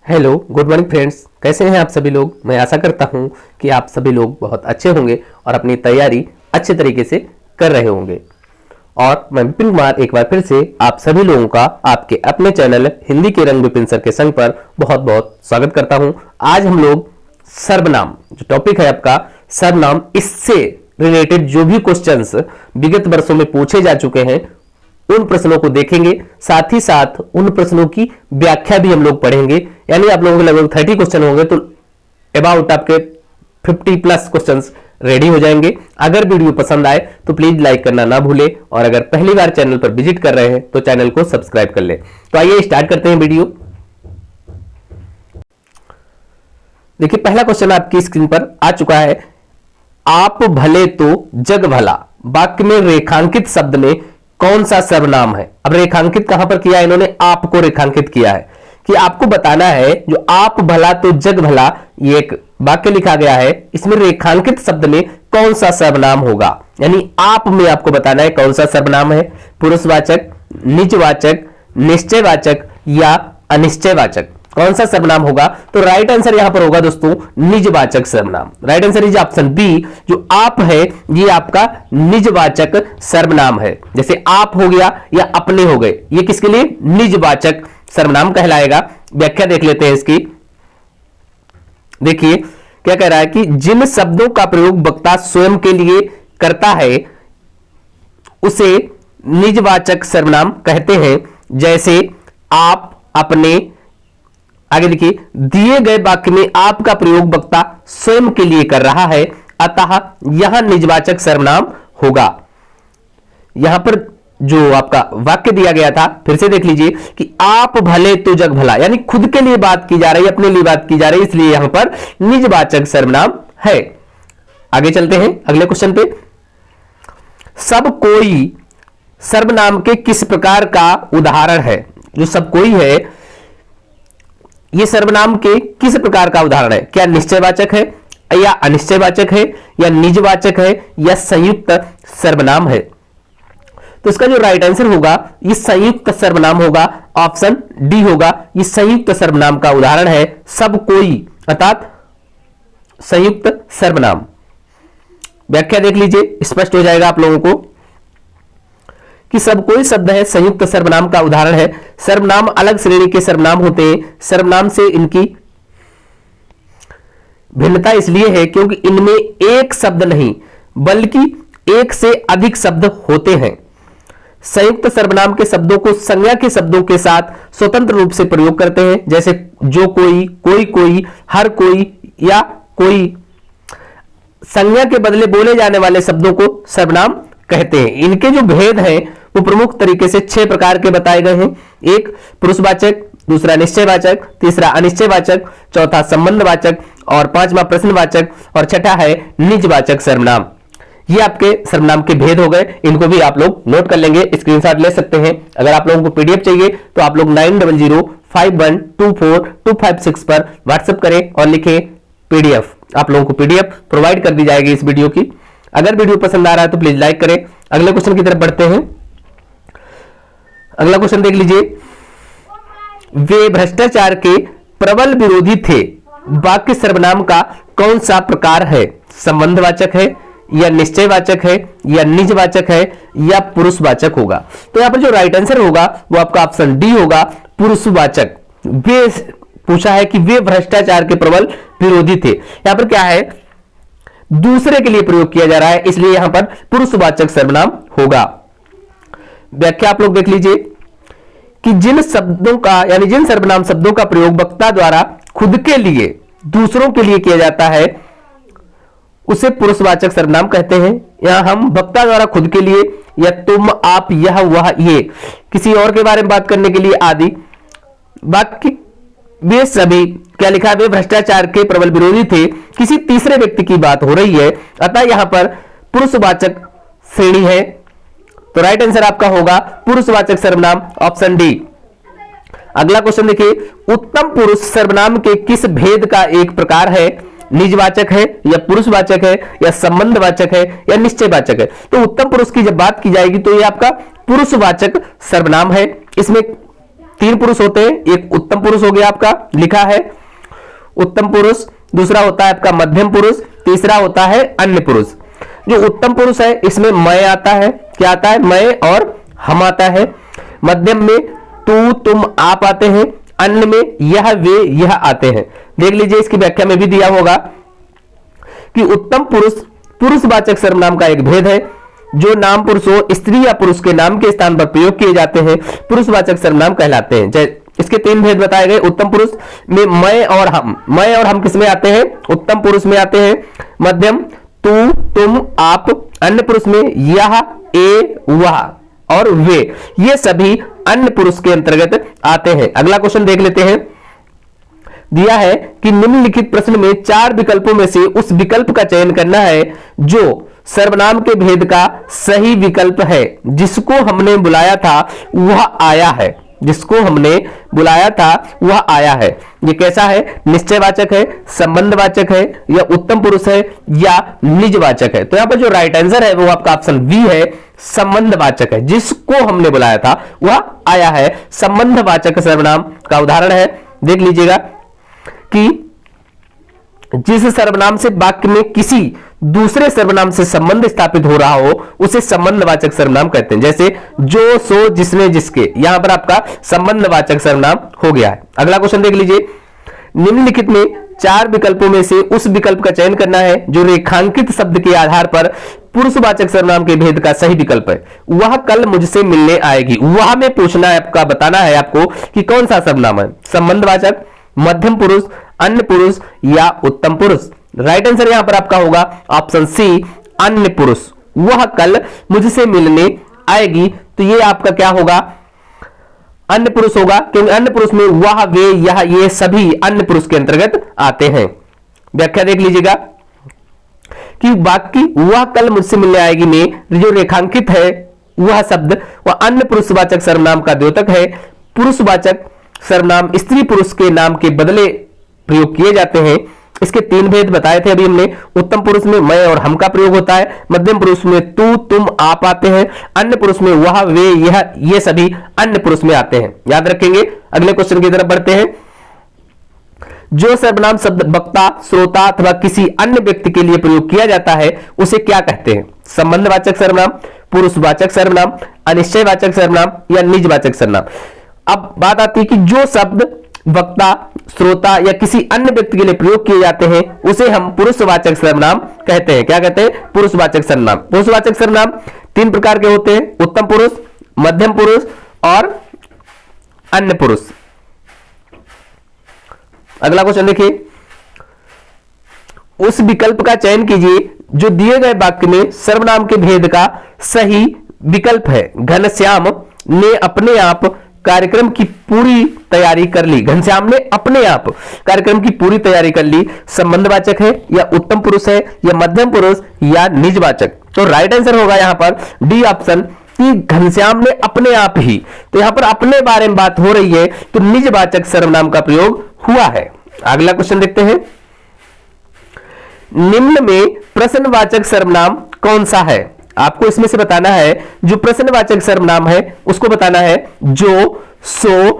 Hello good morning friends, कैसे हैं आप सभी लोग। मैं आशा करता हूं कि आप सभी लोग बहुत अच्छे होंगे और अपनी तैयारी अच्छे तरीके से कर रहे होंगे। और मैं विपिन कुमार एक बार फिर से आप सभी लोगों का आपके अपने चैनल हिंदी के रंग विपिन सर के संग पर बहुत बहुत स्वागत करता हूं। आज हम लोग सर्वनाम, जो टॉपिक है आपका सर्वनाम, इससे रिलेटेड जो भी क्वेश्चंस विगत वर्षों में पूछे जा चुके हैं उन प्रश्नों को देखेंगे। साथ ही साथ उन प्रश्नों की व्याख्या भी हम लोग पढ़ेंगे। यानी आप लोगों के लगभग 30 क्वेश्चन होंगे तो अबाउट आपके 50 प्लस क्वेश्चंस रेडी हो जाएंगे। अगर वीडियो पसंद आए तो प्लीज लाइक करना ना भूले और अगर पहली बार चैनल पर विजिट कर रहे हैं तो चैनल को सब्सक्राइब कर ले। तो आइए स्टार्ट करते हैं वीडियो। देखिए, पहला क्वेश्चन आपकी स्क्रीन पर आ चुका है। आप भले तो जग भला वाक्य में रेखांकित शब्द में कौन सा सर्वनाम है। अब रेखांकित कहां पर किया है इन्होंने, आपको रेखांकित किया है कि आपको बताना है जो आप भला तो जग भला, ये एक वाक्य लिखा गया है, इसमें रेखांकित शब्द में कौन सा सर्वनाम होगा। यानी आप में आपको बताना है कौन सा सर्वनाम है, पुरुषवाचक, निजवाचक, निश्चयवाचक या अनिश्चयवाचक, कौन सा सर्वनाम होगा। तो राइट आंसर यहां पर होगा दोस्तों निजवाचक सर्वनाम। Right answer is option B, जो आप है ये आपका निजवाचक सर्वनाम है। जैसे आप हो गया या अपने हो गए, ये किसके लिए निजवाचक सर्वनाम कहलाएगा। व्याख्या देख लेते हैं इसकी। देखिए क्या कह रहा है कि जिन शब्दों का प्रयोग वक्ता स्वयं के लिए करता है उसे निजवाचक सर्वनाम कहते हैं। जैसे आप, अपने, आगे लिखिए, दिए गए वाक्य में आपका प्रयोग वक्ता स्वयं के लिए कर रहा है, अतः यह निजवाचक सर्वनाम होगा। यहां पर जो आपका वाक्य दिया गया था फिर से देख लीजिए कि आप भले तो जग भला, यानी खुद के लिए बात की जा रही है, अपने लिए बात की जा रही है, इसलिए यहां पर निजवाचक सर्वनाम है। आगे चलते हैं अगले क्वेश्चन पे। सब कोई सर्वनाम के किस प्रकार का उदाहरण है। जो सब कोई है ये सर्वनाम के किस प्रकार का उदाहरण है। क्या निश्चयवाचक है या अनिश्चयवाचक है या निजवाचक है या संयुक्त सर्वनाम है। तो इसका जो राइट आंसर होगा ये संयुक्त सर्वनाम होगा, ऑप्शन डी होगा। ये संयुक्त सर्वनाम का उदाहरण है सब कोई, अर्थात संयुक्त सर्वनाम। व्याख्या देख लीजिए, स्पष्ट हो जाएगा आप लोगों को कि सब कोई शब्द है संयुक्त सर्वनाम का उदाहरण है। सर्वनाम अलग श्रेणी के सर्वनाम होते हैं। सर्वनाम से इनकी भिन्नता इसलिए है क्योंकि इनमें एक शब्द नहीं बल्कि एक से अधिक शब्द होते हैं। संयुक्त सर्वनाम के शब्दों को संज्ञा के शब्दों के साथ स्वतंत्र रूप से प्रयोग करते हैं। जैसे जो कोई, कोई, हर कोई या कोई। संज्ञा के बदले बोले जाने वाले शब्दों को सर्वनाम कहते हैं। इनके जो भेद हैं वो प्रमुख तरीके से 6 प्रकार के बताए गए हैं। एक पुरुषवाचक, दूसरा निश्चयवाचक, तीसरा अनिश्चयवाचक, चौथा संबंधवाचक और पांचवा प्रश्नवाचक और छठा है निजवाचक सर्वनाम। ये आपके सर्वनाम के भेद हो गए। इनको भी आप लोग नोट कर लेंगे, स्क्रीनशॉट ले सकते हैं। अगर आप लोगों को पीडीएफ चाहिए तो आप लोग 9005124256 पर व्हाट्सएप करें और लिखें पीडीएफ। आप लोगों को पीडीएफ प्रोवाइड कर दी जाएगी इस वीडियो की। अगर वीडियो पसंद आ रहा है तो प्लीज लाइक करें। अगले क्वेश्चन की तरफ बढ़ते हैं। अगला क्वेश्चन देख लीजिए। वे भ्रष्टाचार के प्रबल विरोधी थे, वाक्य सर्वनाम का कौन सा प्रकार है। संबंधवाचक है या निश्चयवाचक है या निजवाचक है या पुरुषवाचक होगा। तो यहां पर जो राइट आंसर होगा वो आपका ऑप्शन डी होगा, पुरुषवाचक। वे पूछा है कि वे भ्रष्टाचार के प्रबल विरोधी थे। यहां पर क्या है, दूसरे के लिए प्रयोग किया जा रहा है, इसलिए यहां पर पुरुषवाचक सर्वनाम होगा। व्याख्या आप लोग देख लीजिए कि जिन शब्दों का यानी जिन सर्वनाम शब्दों का प्रयोग वक्ता द्वारा खुद के लिए दूसरों के लिए किया जाता है उसे पुरुषवाचक सर्वनाम कहते हैं। यहां हम वक्ता द्वारा खुद के लिए या तुम, आप, यह, वह, ये, किसी और के बारे में बात करने के लिए आदि, बाकी वे सभी, क्या लिखा है, वे भ्रष्टाचार के प्रबल विरोधी थे, किसी तीसरे व्यक्ति की बात हो रही है, अतः यहां पर पुरुषवाचक श्रेणी है। तो राइट आंसर आपका होगा पुरुषवाचक सर्वनाम, ऑप्शन डी। अगला क्वेश्चन देखिए। उत्तम पुरुष सर्वनाम के किस भेद का एक प्रकार है। निजवाचक है या पुरुषवाचक है या संबंधवाचक है या निश्चयवाचक है। तो उत्तम पुरुष की जब बात की जाएगी तो ये आपका पुरुषवाचक सर्वनाम है। इसमें तीन पुरुष होते हैं, एक उत्तम पुरुष हो गया आपका, लिखा है उत्तम पुरुष, दूसरा होता है आपका मध्यम पुरुष, तीसरा होता है अन्य पुरुष। जो उत्तम पुरुष है इसमें मैं आता है, क्या आता है, मैं और हम आता है। मध्यम में तू तुम आप आते हैं, अन्य में यह वे यह आते हैं। देख लीजिए इसकी व्याख्या में भी दिया होगा कि उत्तम पुरुष पुरुषवाचक सर्वनाम का एक भेद है। जो नाम पुरुष हो स्त्री या पुरुष के नाम के स्थान पर प्रयोग किए जाते हैं पुरुषवाचक सर्वनाम कहलाते हैं। इसके तीन भेद बताए गए। उत्तम पुरुष में मैं और हम किस में आते हैं, उत्तम पुरुष में आते हैं। मध्यम तू तुम आप, अन्य पुरुष में यह ए वह और वे, ये सभी अन्य पुरुष के अंतर्गत आते हैं। अगला क्वेश्चन देख लेते हैं। दिया है कि निम्नलिखित प्रश्न में चार विकल्पों में से उस विकल्प का चयन करना है जो सर्वनाम के भेद का सही विकल्प है। जिसको हमने बुलाया था वह आया है, जिसको हमने बुलाया था वह आया है। ये कैसा है, निश्चयवाचक है, संबंधवाचक है, या उत्तम पुरुष है, या निजवाचक है। तो यहां पर जो राइट आंसर है वो आपका ऑप्शन बी है, संबंधवाचक है। जिसको हमने बुलाया था वह आया है, संबंधवाचक सर्वनाम का उदाहरण है। देख लीजिएगा कि जिस सर्वनाम से वाक्य में किसी दूसरे सर्वनाम से संबंध स्थापित हो रहा हो उसे संबंधवाचक सर्वनाम कहते हैं। जैसे जो सो जिसने जिसके, यहां पर आपका संबंधवाचक सर्वनाम हो गया है। अगला क्वेश्चन देख लीजिए। निम्नलिखित में चार विकल्पों में से उस विकल्प का चयन करना है जो रेखांकित शब्द के आधार पर पुरुषवाचक सर्वनाम के भेद का सही विकल्प है। वह कल मुझसे मिलने आएगी, वह में पूछना है आपका, बताना है आपको कि कौन सा सर्वनाम है, संबंधवाचक, मध्यम पुरुष, अन्य पुरुष या उत्तम पुरुष। राइट आंसर यहां पर आपका होगा ऑप्शन सी, अन्य पुरुष। वह कल मुझसे मिलने आएगी, तो ये आपका क्या होगा, अन्य पुरुष होगा, क्योंकि अन्य पुरुष में वह वे यह ये सभी अन्य पुरुष के अंतर्गत आते हैं। व्याख्या देख लीजिएगा कि वाक्य वह कल मुझसे मिलने आएगी में जो रेखांकित है वह शब्द वह अन्य पुरुषवाचक सर्वनाम का द्योतक है। पुरुषवाचक सर्वनाम स्त्री पुरुष के नाम के बदले प्रयोग किए जाते हैं। इसके तीन भेद बताए थे अभी हमने। उत्तम पुरुष में मैं और हम का प्रयोग होता है, मध्यम पुरुष में तू तुम आप आते हैं, अन्य पुरुष में वह वे यह ये सभी अन्य पुरुष में आते हैं। याद रखेंगे। अगले क्वेश्चन की तरफ बढ़ते हैं। जो सर्वनाम शब्द वक्ता, श्रोता अथवा किसी अन्य व्यक्ति के लिए प्रयोग किया जाता है उसे क्या कहते हैं, संबंधवाचक सर्वनाम, पुरुषवाचक सर्वनाम, अनिश्चयवाचक सर्वनाम या निजवाचक सर्वनाम। अब बात आती है कि जो शब्द वक्ता, श्रोता या किसी अन्य व्यक्ति के लिए प्रयोग किए जाते हैं उसे हम पुरुषवाचक सर्वनाम कहते हैं। क्या कहते हैं, पुरुषवाचक सर्वनाम। पुरुषवाचक सर्वनाम तीन प्रकार के होते हैं, उत्तम पुरुष, मध्यम पुरुष और अन्य पुरुष। अगला क्वेश्चन देखिए। उस विकल्प का चयन कीजिए जो दिए गए वाक्य में सर्वनाम के भेद का सही विकल्प है। घनश्याम ने अपने आप कार्यक्रम की पूरी तैयारी कर ली। घनश्याम ने अपने आप कार्यक्रम की पूरी तैयारी कर ली। संबंधवाचक है या उत्तम पुरुष है या मध्यम पुरुष या निजवाचक। तो राइट आंसर होगा यहां पर डी ऑप्शन कि घनश्याम ने अपने आप ही। तो यहां पर अपने बारे में बात हो रही है तो निजवाचक सर्वनाम का प्रयोग हुआ है। अगला क्वेश्चन देखते हैं। निम्न में प्रश्नवाचक सर्वनाम कौन सा है? आपको इसमें से बताना है जो प्रश्नवाचक सर्वनाम है उसको बताना है, जो, सो,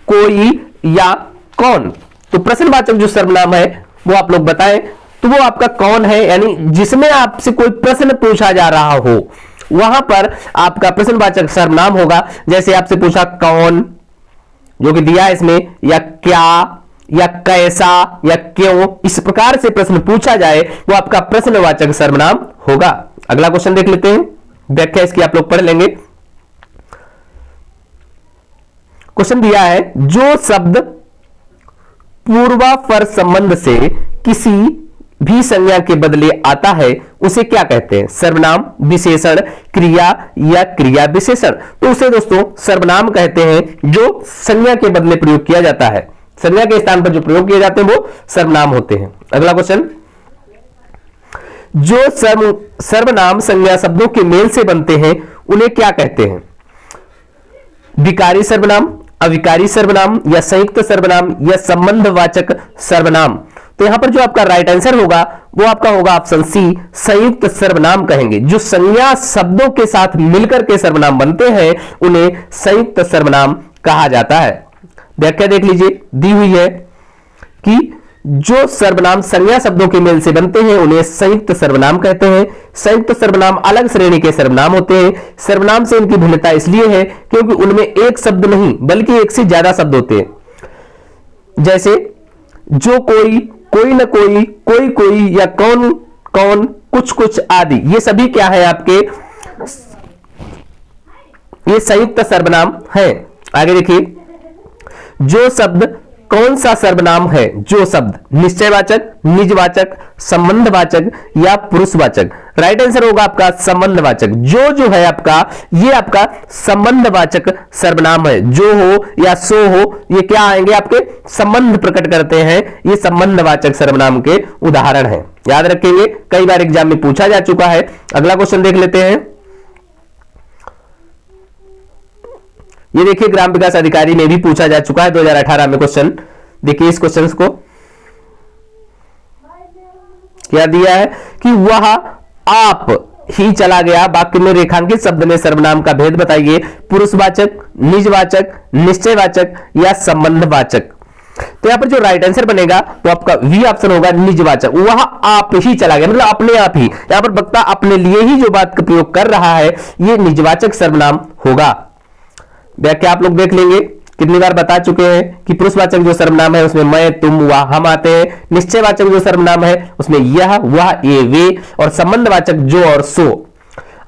कोई या कौन। तो प्रश्नवाचक जो सर्वनाम है वो आप लोग बताएं, तो वो आपका कौन है, यानी जिसमें आपसे कोई प्रश्न पूछा जा रहा हो वहां पर आपका प्रश्नवाचक सर्वनाम होगा। जैसे आपसे पूछा कौन, जो कि दिया है इसमें, या क्या, या कैसा, या क्यों, इस प्रकार से प्रश्न पूछा जाए वो आपका प्रश्नवाचक सर्वनाम होगा। अगला क्वेश्चन देख लेते हैं, व्याख्या इसकी आप लोग पढ़ लेंगे। क्वेश्चन दिया है, जो शब्द पूर्वापर संबंध से किसी भी संज्ञा के बदले आता है उसे क्या कहते हैं? सर्वनाम, विशेषण, क्रिया या क्रिया विशेषण। तो उसे दोस्तों सर्वनाम कहते हैं जो संज्ञा के बदले प्रयोग किया जाता है। संज्ञा के स्थान पर जो प्रयोग किए जाते हैं वो सर्वनाम होते हैं। अगला क्वेश्चन, जो सर्वनाम संज्ञा शब्दों के मेल से बनते हैं उन्हें क्या कहते हैं? विकारी सर्वनाम, अविकारी सर्वनाम या संयुक्त सर्वनाम या संबंधवाचक सर्वनाम। तो यहां पर जो आपका राइट आंसर होगा वो आपका होगा ऑप्शन सी, संयुक्त सर्वनाम कहेंगे। जो संज्ञा शब्दों के साथ मिलकर के सर्वनाम बनते हैं उन्हें संयुक्त सर्वनाम कहा जाता है। व्याख्या देख लीजिए, दी हुई है कि जो सर्वनाम संज्ञा शब्दों के मेल से बनते हैं उन्हें संयुक्त सर्वनाम कहते हैं। संयुक्त सर्वनाम अलग श्रेणी के सर्वनाम होते हैं। सर्वनाम से इनकी भिन्नता इसलिए है क्योंकि उनमें एक शब्द नहीं बल्कि एक से ज्यादा शब्द होते हैं। जैसे जो कोई, कोई न कोई, कोई कोई या कौन कौन, कुछ कुछ आदि, ये सभी क्या है आपके, ये संयुक्त सर्वनाम है। आगे देखिए, जो शब्द कौन सा सर्वनाम है, जो शब्द निश्चयवाचक, निजवाचक, संबंधवाचक या पुरुषवाचक। राइट आंसर होगा आपका संबंधवाचक। जो है आपका, ये आपका संबंधवाचक सर्वनाम है। जो हो या सो हो, ये क्या आएंगे, आपके संबंध प्रकट करते हैं। ये संबंधवाचक सर्वनाम के उदाहरण हैं, याद रखेंगे, कई बार एग्जाम में पूछा जा चुका है। अगला क्वेश्चन देख लेते हैं। ये देखिए, ग्राम विकास अधिकारी में भी पूछा जा चुका है 2018 में क्वेश्चन। देखिए इस क्वेश्चन को क्या दिया है कि वह आप ही चला गया, वाक्य में रेखांकित शब्द में सर्वनाम का भेद बताइए। पुरुषवाचक, निजवाचक, निश्चयवाचक या संबंधवाचक। तो यहां पर जो राइट आंसर बनेगा वो आपका वी ऑप्शन होगा, निजवाचक। वह आप ही चला गया, मतलब अपने आप ही। यहां पर वक्ता अपने लिए ही जो बात का प्रयोग कर रहा है, ये निजवाचक सर्वनाम होगा। व्याख्या आप लोग देख लेंगे, कितनी बार बता चुके हैं कि पुरुषवाचक जो सर्वनाम है उसमें मैं, तुम, वह, हम आते हैं। निश्चयवाचक जो सर्वनाम है उसमें यह, वह, ये, वे, और संबंधवाचक जो और सो।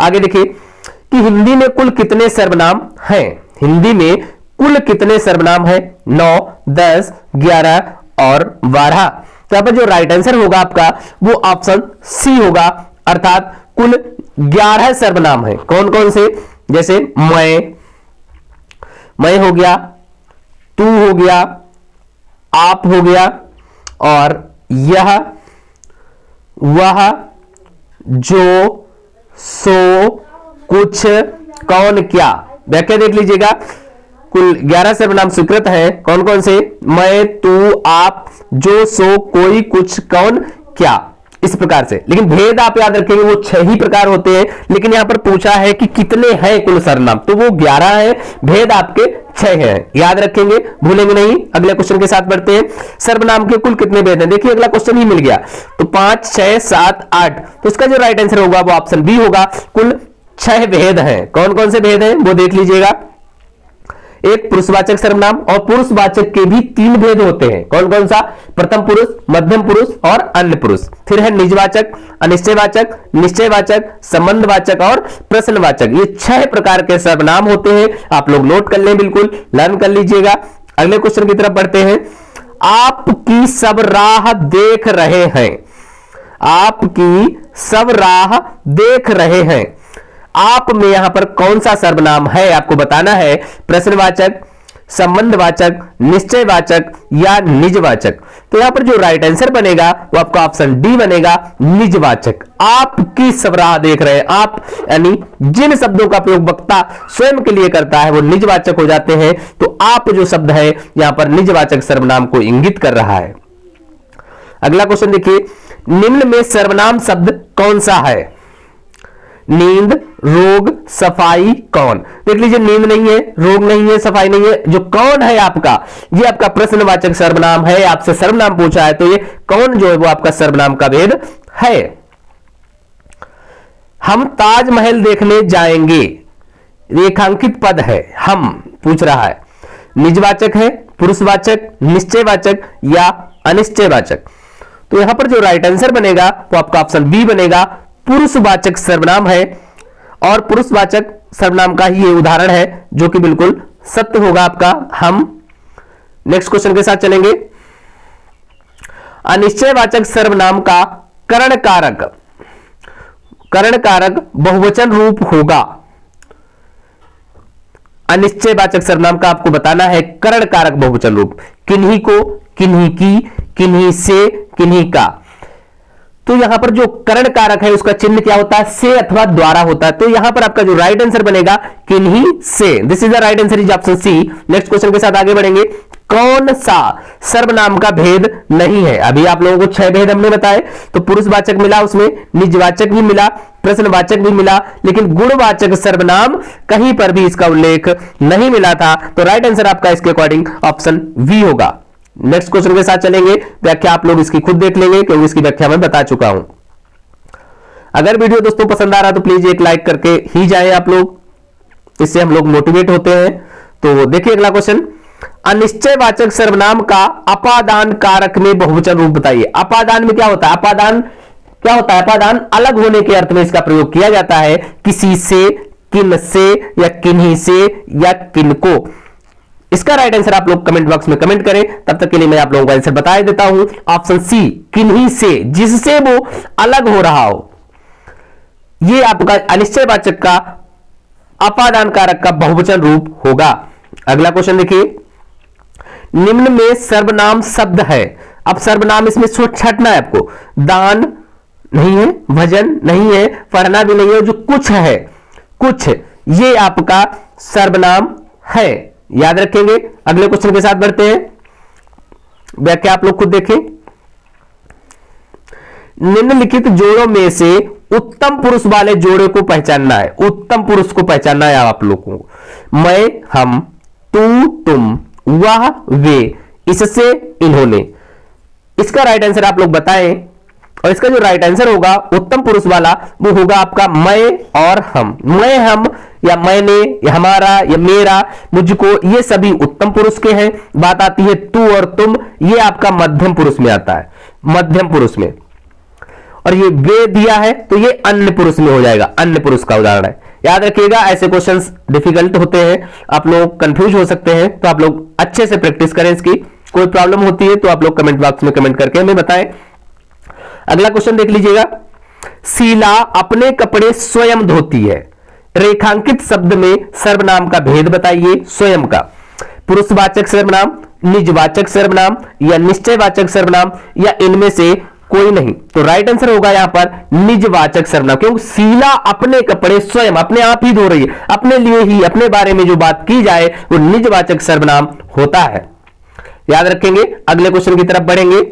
आगे देखिए कि हिंदी में कुल कितने सर्वनाम हैं। हिंदी में कुल कितने सर्वनाम हैं? 9, 10, 11 और 12। तो यहां पर जो राइट आंसर होगा आपका वो ऑप्शन सी होगा, अर्थात कुल 11 सर्वनाम है। कौन कौन से? जैसे मैं हो गया, तू हो गया, आप हो गया, और यह, वह, जो, सो, कुछ, कौन, क्या। व्याख्या देख लीजिएगा, कुल 11 सर्वनाम स्वीकृत हैं। कौन कौन से? मैं, तू, आप, जो, सो, कोई, कुछ, कौन, क्या, इस प्रकार से। लेकिन भेद आप याद रखेंगे वो 6 ही प्रकार होते हैं, लेकिन यहां पर पूछा है कि कितने हैं कुल सर्वनाम, तो वो 11 है, भेद आपके 6 हैं। याद रखेंगे, भूलेंगे नहीं। अगले क्वेश्चन के साथ बढ़ते हैं। सर्वनाम के कुल कितने भेद हैं? देखिए अगला क्वेश्चन ही मिल गया, तो 5, 6, 7, 8। तो इसका जो राइट आंसर होगा वो ऑप्शन बी होगा, कुल 6 भेद हैं। कौन कौन से भेद हैं वो देख लीजिएगा। एक पुरुषवाचक सर्वनाम, और पुरुषवाचक के भी 3 भेद होते हैं। कौन कौन सा? प्रथम पुरुष, मध्यम पुरुष और अन्य पुरुष। फिर है निजवाचक, अनिश्चयवाचक, निश्चयवाचक, संबंधवाचक और प्रश्नवाचक। ये 6 प्रकार के सर्वनाम होते हैं। आप लोग नोट कर लें, बिल्कुल लर्न कर लीजिएगा। अगले क्वेश्चन की तरफ बढ़ते हैं। आपकी सब राह देख रहे हैं। आपकी सब राह देख रहे हैं। आप में यहां पर कौन सा सर्वनाम है आपको बताना है। प्रश्नवाचक, संबंधवाचक, निश्चयवाचक या निजवाचक। तो यहां पर जो राइट आंसर बनेगा वो आपका ऑप्शन डी बनेगा, निजवाचक। आपकी सब राह देख रहे हैं, आप यानी जिन शब्दों का प्रयोग वक्ता स्वयं के लिए करता है वो निजवाचक हो जाते हैं। तो आप जो शब्द है यहां पर निजवाचक सर्वनाम को इंगित कर रहा है। अगला क्वेश्चन देखिए, निम्न में सर्वनाम शब्द कौन सा है? नींद, रोग, सफाई, कौन। देख लीजिए, नींद नहीं है, रोग नहीं है, सफाई नहीं है। जो कौन है आपका, ये आपका प्रश्नवाचक सर्वनाम है। आपसे सर्वनाम पूछा है तो ये कौन जो है वो आपका सर्वनाम का भेद है। हम ताजमहल देखने जाएंगे, रेखांकित पद है, हम पूछ रहा है। निजवाचक है, पुरुषवाचक, निश्चयवाचक या अनिश्चयवाचक। तो यहां पर जो राइट आंसर बनेगा वो आपका ऑप्शन बी बनेगा, पुरुषवाचक सर्वनाम है। और पुरुषवाचक सर्वनाम का ही ये उदाहरण है जो कि बिल्कुल सत्य होगा आपका। हम नेक्स्ट क्वेश्चन के साथ चलेंगे। अनिश्चयवाचक सर्वनाम का करण कारक बहुवचन रूप होगा। अनिश्चयवाचक सर्वनाम का आपको बताना है करण कारक बहुवचन रूप। किन्हीं को, किन्हीं की, किन्हीं से, किन्हीं का। तो यहां पर जो करण कारक है उसका चिन्ह क्या होता है, से अथवा द्वारा होता है। तो यहां पर आपका जो राइट आंसर बनेगा किन्हीं से। This is the right answer, is option C. Next question के साथ आगे बढ़ेंगे। कौन सा सर्वनाम का भेद नहीं है? अभी आप लोगों को 6 भेद हमने बताए, तो पुरुषवाचक मिला, उसमें निजवाचक भी मिला, प्रश्नवाचक भी मिला, लेकिन गुणवाचक सर्वनाम कहीं पर भी इसका उल्लेख नहीं मिला था। तो राइट आंसर आपका इसके अकॉर्डिंग ऑप्शन वी होगा। नेक्स्ट क्वेश्चन के साथ चलेंगे। व्याख्या आप लोग इसकी खुद देख लेंगे क्योंकि इसकी व्याख्या मैं बता चुका हूं। अगर वीडियो दोस्तों पसंद आ रहा तो प्लीज एक लाइक करके ही जाएं आप लोग, इससे हम लोग मोटिवेट होते हैं। तो देखिए अगला क्वेश्चन, अनिश्चयवाचक सर्वनाम का अपादान कारक में बहुवचन रूप बताइए। अपादान में क्या होता है? अपादान क्या होता है? अपादान अलग होने के अर्थ में इसका प्रयोग किया जाता है, किसी से, किन से, या किन्हीं से, या किनको। इसका राइट आंसर आप लोग कमेंट बॉक्स में कमेंट करें। तब तक के लिए मैं आप लोगों को आंसर बता देता हूं, ऑप्शन सी, किन्हीं से, जिससे वो अलग हो रहा हो। यह आपका अनिश्चयवाचक का अपादान कारक का बहुवचन रूप होगा। अगला क्वेश्चन देखिए, निम्न में सर्वनाम शब्द है। अब सर्वनाम इसमें छटना है आपको। दान नहीं है, भजन नहीं है, पढ़ना भी नहीं है, जो कुछ है, कुछ, ये आपका सर्वनाम है। याद रखेंगे। अगले क्वेश्चन के साथ बढ़ते हैं। व्याख्या आप लोग खुद देखें। निम्नलिखित जोड़ों में से उत्तम पुरुष वाले जोड़े को पहचानना है। उत्तम पुरुष को पहचानना है आप लोगों को। मैं, हम, तू, तुम, वह, वे, इससे, इन्होंने। इसका राइट आंसर आप लोग बताएं। और इसका जो राइट आंसर होगा उत्तम पुरुष वाला, वो होगा आपका मैं और हम। मैं, हम, या मैंने, या हमारा, या मेरा, मुझको, ये सभी उत्तम पुरुष के हैं। बात आती है तू और तुम, ये आपका मध्यम पुरुष में आता है, मध्यम पुरुष में। और ये वे दिया है तो ये अन्य पुरुष में हो जाएगा, अन्य पुरुष का उदाहरण है। याद रखिएगा, ऐसे क्वेश्चंस डिफिकल्ट होते हैं, आप लोग कंफ्यूज हो सकते हैं, तो आप लोग अच्छे से प्रैक्टिस करें इसकी। कोई प्रॉब्लम होती है तो आप लोग कमेंट बॉक्स में कमेंट करके हमें बताएं। अगला क्वेश्चन देख लीजिएगा। शीला अपने कपड़े स्वयं धोती है। रेखांकित शब्द में सर्वनाम का भेद बताइए। स्वयं का पुरुषवाचक सर्वनाम, निजवाचक सर्वनाम, या निश्चयवाचक सर्वनाम, या इनमें से कोई नहीं। तो राइट आंसर होगा यहां पर निजवाचक सर्वनाम, क्योंकि शीला अपने कपड़े स्वयं अपने आप ही धो रही है। अपने लिए ही, अपने बारे में जो बात की जाए वो निजवाचक सर्वनाम होता है। याद रखेंगे। अगले क्वेश्चन की तरफ बढ़ेंगे।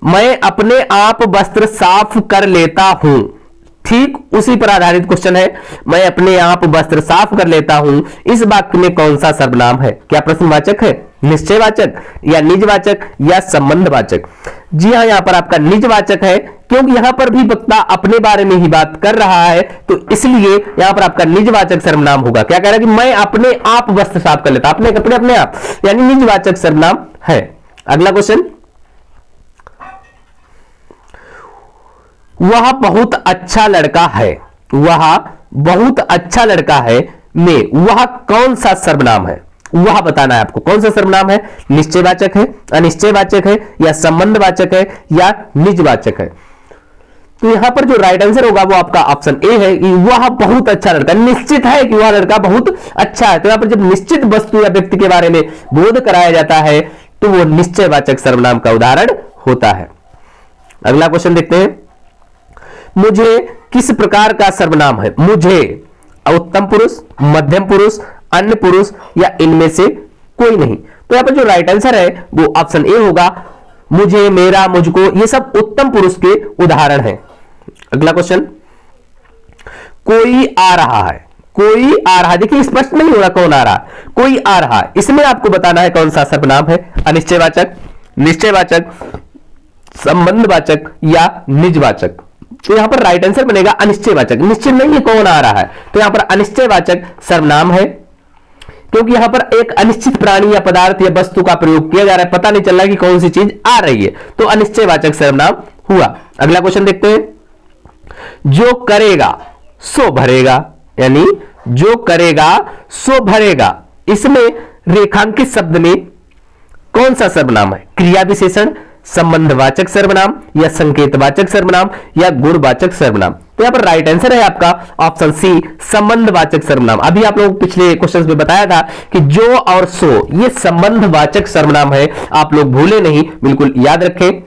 मैं अपने आप वस्त्र साफ कर लेता हूं। ठीक उसी पर आधारित क्वेश्चन है। मैं अपने आप वस्त्र साफ कर लेता हूं, इस वाक्य में कौन सा सर्वनाम है? क्या प्रश्नवाचक है, निश्चयवाचक, या निजवाचक, या संबंधवाचक? जी हां, यहां पर आपका निजवाचक है, क्योंकि यहां पर भी वक्ता अपने बारे में ही बात कर रहा है, तो इसलिए यहां पर आपका निजवाचक सर्वनाम होगा। क्या कह रहा है कि मैं अपने आप वस्त्र साफ कर लेता, अपने कपड़े अपने आप, यानी निजवाचक सर्वनाम है। अगला क्वेश्चन, वह बहुत अच्छा लड़का है। वह बहुत अच्छा लड़का है में वह कौन सा सर्वनाम है? वह बताना है आपको कौन सा सर्वनाम है। निश्चयवाचक है, अनिश्चयवाचक है, या संबंधवाचक है, या निजवाचक है? तो यहां पर जो राइट आंसर होगा वो आपका ऑप्शन ए है कि वह बहुत अच्छा लड़का। निश्चित है कि वह लड़का बहुत अच्छा है, तो यहां पर जब निश्चित वस्तु या व्यक्ति के बारे में बोध कराया जाता है तो वो निश्चयवाचक सर्वनाम का उदाहरण होता है। अगला क्वेश्चन देखते हैं। मुझे किस प्रकार का सर्वनाम है? मुझे उत्तम पुरुष, मध्यम पुरुष, अन्य पुरुष, या इनमें से कोई नहीं? तो यहां पर जो राइट आंसर है वो ऑप्शन ए होगा। मुझे, मेरा, मुझको, ये सब उत्तम पुरुष के उदाहरण हैं। अगला क्वेश्चन, कोई आ रहा है। कोई आ रहा है, देखिए स्पष्ट नहीं हो रहा कौन आ रहा है। कोई आ रहा है, इसमें आपको बताना है कौन सा सर्वनाम है। अनिश्चयवाचक, निश्चयवाचक, संबंधवाचक, या निजवाचक? तो यहां पर राइट आंसर बनेगा अनिश्चयवाचक। निश्चित नहीं है कौन आ रहा है, तो यहां पर अनिश्चयवाचक सर्वनाम है, क्योंकि यहां पर एक अनिश्चित प्राणी या पदार्थ या वस्तु का प्रयोग किया जा रहा है, पता नहीं चल रहा कि कौन सी चीज आ रही है, तो अनिश्चयवाचक सर्वनाम हुआ। अगला क्वेश्चन देखते हैं। जो करेगा सो भरेगा, यानी जो करेगा सो भरेगा, इसमें रेखांकित शब्द में कौन सा सर्वनाम है? क्रिया विशेषण, संबंधवाचक सर्वनाम, या संकेतवाचक सर्वनाम, या गुणवाचक सर्वनाम? तो यहां पर राइट आंसर है आपका ऑप्शन सी, संबंधवाचक सर्वनाम। अभी आप लोग पिछले क्वेश्चंस में बताया था कि जो और सो ये संबंधवाचक सर्वनाम है, आप लोग भूले नहीं, बिल्कुल याद रखें।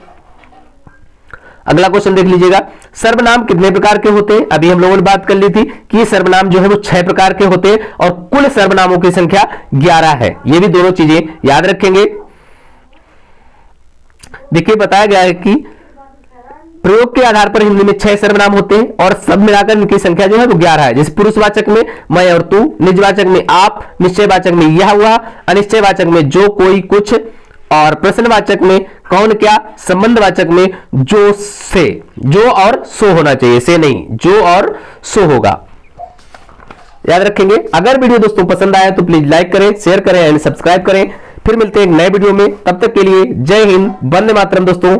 अगला क्वेश्चन देख लीजिएगा, सर्वनाम कितने प्रकार के होते हैं? अभी हम लोगों ने बात कर ली थी कि सर्वनाम जो है वो 6 प्रकार के होते हैं और कुल सर्वनामों की संख्या 11 है। ये भी दोनों चीजें याद रखेंगे। देखिए बताया गया है कि प्रयोग के आधार पर हिंदी में 6 सर्वनाम होते हैं और सब मिलाकर इनकी संख्या जो है वो 11 है। जैसे पुरुषवाचक में मैं और तू, निजवाचक में आप, निश्चयवाचक में यह हुआ, अनिश्चयवाचक में जो, कोई, कुछ, और प्रश्नवाचक में कौन, क्या, संबंधवाचक में जो, से। जो और सो होना चाहिए, से नहीं, जो और सो होगा, याद रखेंगे। अगर वीडियो दोस्तों पसंद आया तो प्लीज लाइक करें, शेयर करें एंड सब्सक्राइब करें। फिर मिलते हैं एक नए वीडियो में, तब तक के लिए जय हिंद, वंदे मातरम दोस्तों।